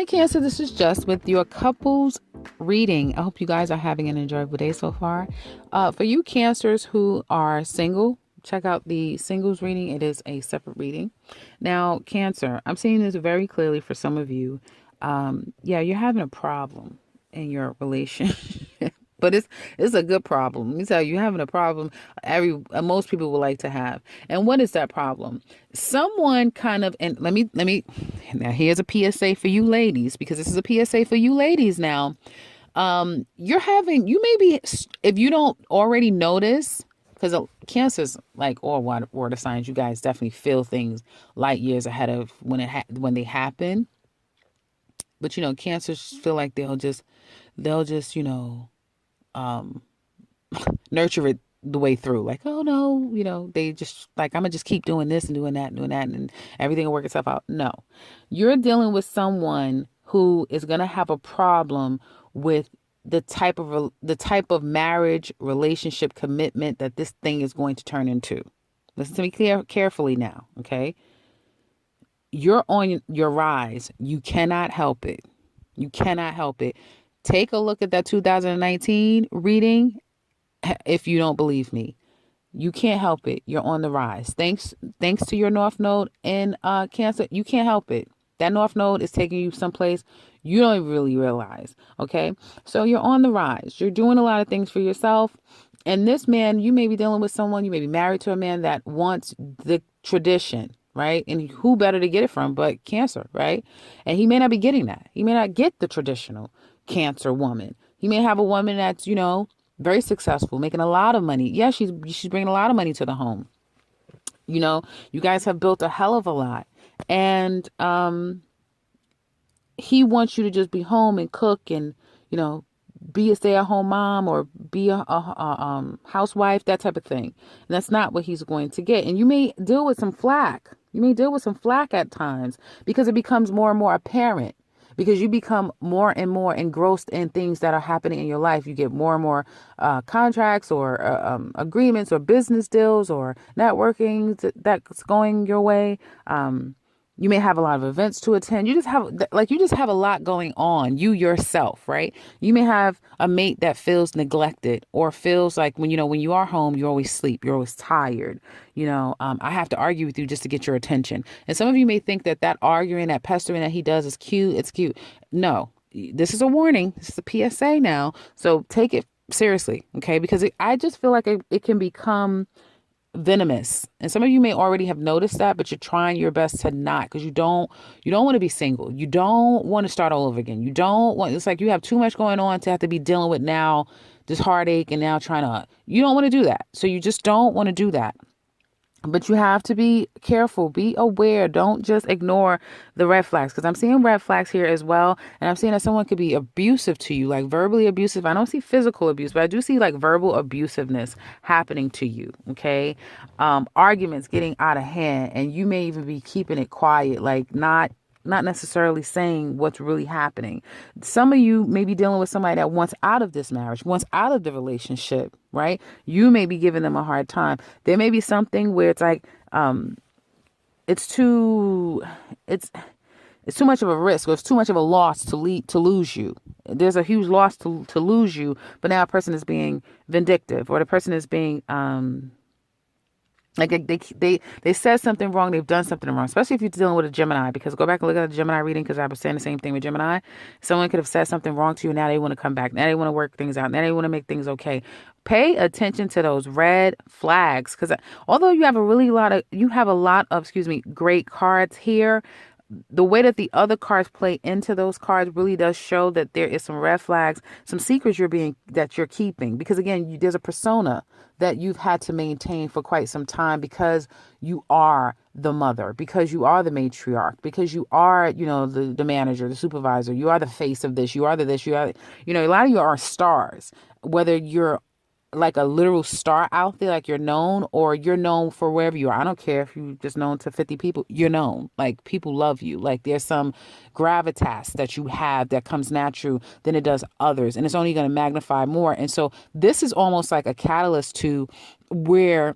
Hi, Cancer. This is Jess with your couples reading. I hope you guys are having an enjoyable day so far. For you Cancers who are single, check out the singles reading. It is a separate reading. Now, Cancer, I'm seeing this very clearly for some of you. Yeah, you're having a problem in your relationship. But it's a good problem. Let me tell you, you're having a problem most people would like to have. And what is that problem? Someone kind of, and let me now here's a PSA for you ladies, because this is a PSA for you ladies now. You may be, if you don't already notice, because Cancer's like all water signs, you guys definitely feel things light years ahead of when they happen. But Cancers feel like they'll just nurture it the way through. Like, oh no, they just like, I'm gonna just keep doing this and doing that and doing that, and everything will work itself out. No, you're dealing with someone who is gonna have a problem with the type of marriage, relationship, commitment that this thing is going to turn into. Listen to me carefully now, okay? You're on your rise. You cannot help it. You cannot help it. Take a look at that 2019 reading if you don't believe me. You can't help it. You're on the rise. Thanks to your North Node in Cancer, you can't help it. That North Node is taking you someplace you don't even really realize. Okay? So you're on the rise. You're doing a lot of things for yourself. And this man, you may be dealing with someone, you may be married to a man that wants the tradition, right? And who better to get it from but Cancer, right? And he may not be getting that. He may not get the traditional Cancer woman. He may have a woman that's, very successful, making a lot of money. Yeah, she's bringing a lot of money to the home. You guys have built a hell of a lot. And he wants you to just be home and cook and, be a stay-at-home mom or be a housewife, that type of thing. And that's not what he's going to get. And you may deal with some flack. You may deal with some flack at times because it becomes more and more apparent. Because you become more and more engrossed in things that are happening in your life. You get more and more contracts or agreements or business deals or networking that's going your way. You may have a lot of events to attend. You just have a lot going on, you yourself, right? You may have a mate that feels neglected or feels like when you are home, you always sleep, you're always tired. I have to argue with you just to get your attention. And some of you may think that arguing, that pestering that he does is cute. It's cute. No, this is a warning. This is a PSA now. So take it seriously, okay? Because I just feel like it can become venomous. And some of you may already have noticed that, but you're trying your best to not, because you don't want to be single. You don't want to start all over again. It's like you have too much going on to have to be dealing with now this heartache and now you don't want to do that. So you just don't want to do that. But you have to be careful, be aware. Don't just ignore the red flags, because I'm seeing red flags here as well. And I'm seeing that someone could be abusive to you, like verbally abusive. I don't see physical abuse, but I do see like verbal abusiveness happening to you. Okay. Arguments getting out of hand, and you may even be keeping it quiet, like not necessarily saying what's really happening. Some of you may be dealing with somebody that wants out of this marriage, wants out of the relationship, right? You may be giving them a hard time. There may be something where it's like, it's too much of a risk, or it's too much of a loss to lose you. There's a huge loss to lose you, but now a person is being vindictive, or the person is being, like they said something wrong, they've done something wrong, especially if you're dealing with a Gemini, because go back and look at the Gemini reading, because I was saying the same thing with Gemini. Someone could have said something wrong to you, now they want to come back, now they want to work things out, now they want to make things okay. Pay attention to those red flags, because although you have a lot of great cards here, the way that the other cards play into those cards really does show that there is some red flags, some secrets that you're keeping. Because again, there's a persona that you've had to maintain for quite some time, because you are the mother, because you are the matriarch, because you are, the manager, the supervisor, you are the face of this, you are a lot of you are stars, whether you're like a literal star out there, like you're known, or you're known for wherever you are. I don't care if you're just known to 50 people, you're known. Like, people love you. Like, there's some gravitas that you have that comes natural than it does others. And it's only going to magnify more. And so this is almost like a catalyst to where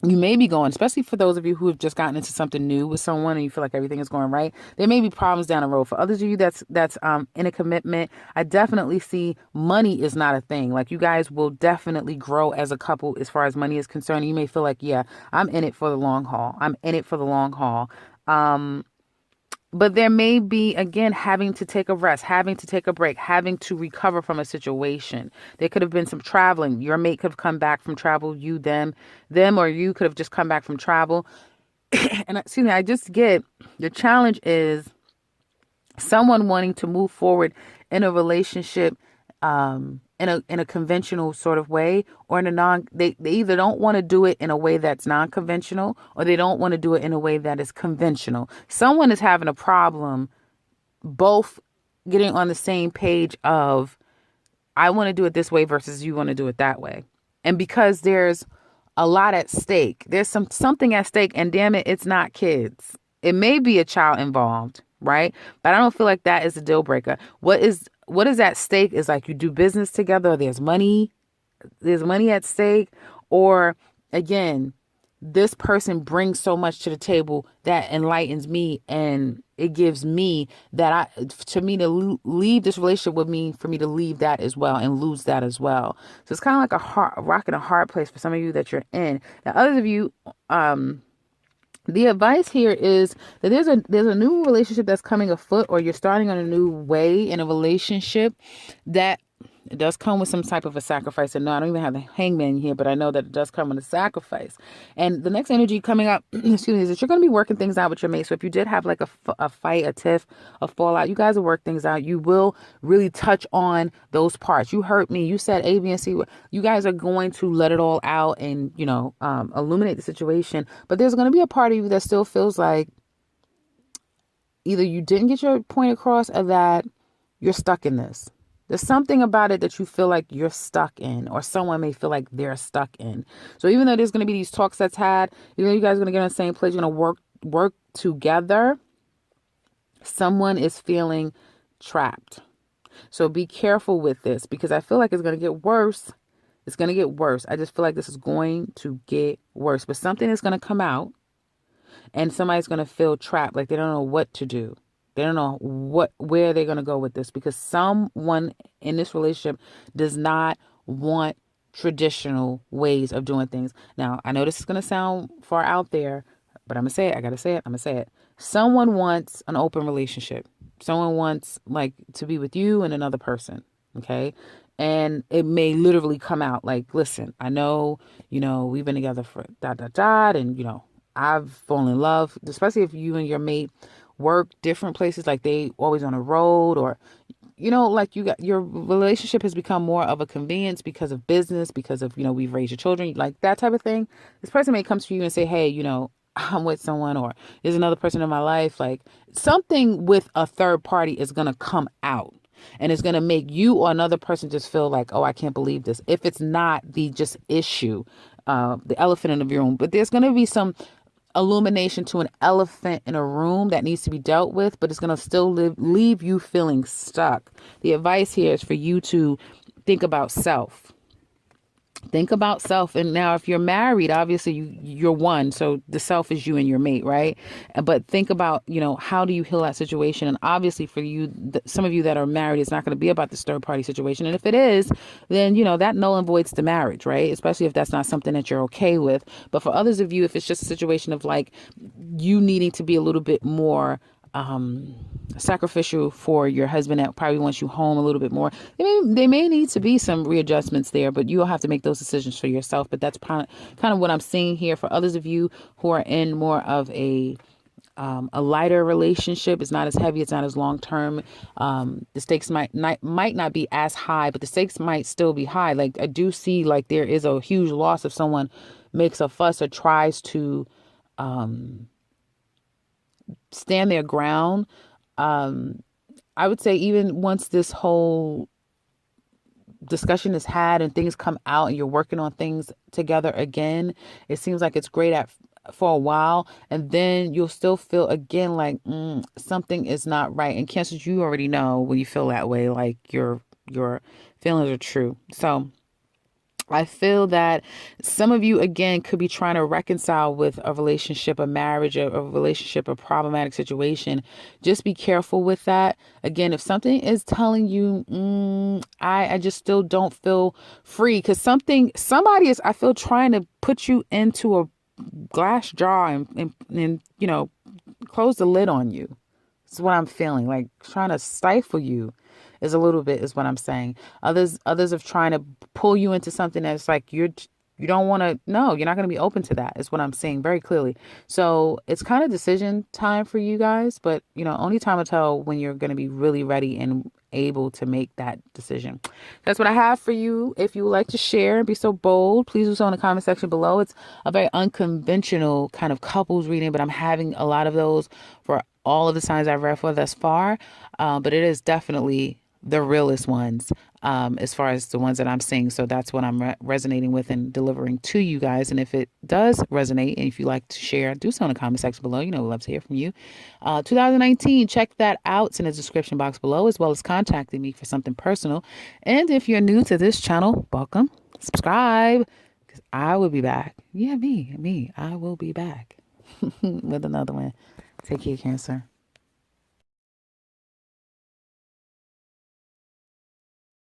You may be going, especially for those of you who have just gotten into something new with someone and you feel like everything is going right. There may be problems down the road. For others of you that's in a commitment, I definitely see money is not a thing. Like you guys will definitely grow as a couple as far as money is concerned. You may feel like, yeah, I'm in it for the long haul. I'm in it for the long haul. But there may be, again, having to take a rest, having to take a break, having to recover from a situation. There could have been some traveling. Your mate could have come back from travel, you, them, or you could have just come back from travel. And excuse me, I just get the challenge is someone wanting to move forward in a relationship in a conventional sort of way, or in a they either don't want to do it in a way that's non-conventional, or they don't want to do it in a way that is conventional. Someone is having a problem both getting on the same page of I want to do it this way versus you want to do it that way. And because there's a lot at stake, there's something at stake, and damn it, it's not kids. It may be a child involved, right? But I don't feel like that is a deal breaker. What is at stake is like you do business together, there's money at stake, or again, this person brings so much to the table that enlightens me, and it gives me that to leave this relationship would mean for me to leave that as well and lose that as well. So it's kind of like a rock and a hard place for some of you that you're in. Now, others of you, the advice here is that there's a new relationship that's coming afoot, or you're starting on a new way in a relationship that it does come with some type of a sacrifice. And no, I don't even have the hangman here, but I know that it does come with a sacrifice. And the next energy coming up, excuse me, is that you're going to be working things out with your mate. So if you did have like a fight, a tiff, a fallout, you guys will work things out. You will really touch on those parts. You hurt me. You said A, B, and C. You guys are going to let it all out and, illuminate the situation. But there's going to be a part of you that still feels like either you didn't get your point across or that you're stuck in this. There's something about it that you feel like you're stuck in, or someone may feel like they're stuck in. So even though there's going to be these talks that's had, even though you guys are going to get on the same place, you're going to work together, someone is feeling trapped. So be careful with this, because I feel like it's going to get worse. It's going to get worse. I just feel like this is going to get worse. But something is going to come out, and somebody's going to feel trapped, like they don't know what to do. They don't know where they're going to go with this, because someone in this relationship does not want traditional ways of doing things. Now, I know this is going to sound far out there, but I'm going to say it. I got to say it. I'm going to say it. Someone wants an open relationship. Someone wants like to be with you and another person. Okay. And it may literally come out like, listen, I know, we've been together for ... And, I've fallen in love, especially if you and your mate work different places, like they always on a road, or like you got your relationship has become more of a convenience because of business, because of we've raised your children, like that type of thing. This person may come to you and say, hey, I'm with someone, or there's another person in my life. Like something with a third party is gonna come out, and it's gonna make you or another person just feel like, oh, I can't believe this. If it's not the just issue, the elephant in the room, but there's gonna be some illumination to an elephant in a room that needs to be dealt with, but it's going to still leave you feeling stuck. The advice here is for you to think about self. Think about self. And now if you're married, obviously you're one. So the self is you and your mate, right? But think about, how do you heal that situation? And obviously for you, some of you that are married, it's not going to be about this third party situation. And if it is, then, that null and voids the marriage, right? Especially if that's not something that you're okay with. But for others of you, if it's just a situation of like you needing to be a little bit more sacrificial for your husband that probably wants you home a little bit more, they may need to be some readjustments there, but you'll have to make those decisions for yourself. But that's kind of what I'm seeing here. For others of you who are in more of a lighter relationship, it's not as heavy, it's not as long term. The stakes might not be as high, but the stakes might still be high. Like I do see like there is a huge loss if someone makes a fuss or tries to stand their ground. I would say even once this whole discussion is had and things come out and you're working on things together again, it seems like it's great for a while, and then you'll still feel again like something is not right. And Cancers, you already know when you feel that way, like your feelings are true. So I feel that some of you, again, could be trying to reconcile with a relationship, a marriage, a relationship, a problematic situation. Just be careful with that. Again, if something is telling you, I just still don't feel free, because somebody is, I feel, trying to put you into a glass jar and close the lid on you. It's what I'm feeling, like trying to stifle you is a little bit is what I'm saying. Others of trying to pull you into something that's like you don't want to. No, you're not going to be open to that. Is what I'm saying very clearly. So it's kind of decision time for you guys, but only time will tell when you're going to be really ready and able to make that decision. That's what I have for you. If you would like to share and be so bold, please do so in the comment section below. It's a very unconventional kind of couples reading, but I'm having a lot of those for all of the signs I've read for thus far. But it is definitely the realest ones, as far as the ones that I'm seeing. So that's what I'm resonating with and delivering to you guys. And if it does resonate, and if you like to share, do so in the comment section below. We'd love to hear from you. 2019, check that out. It's in the description box below, as well as contacting me for something personal. And if you're new to this channel, welcome. Subscribe, because I will be back. Yeah, me. I will be back with another one. Take care, Cancer.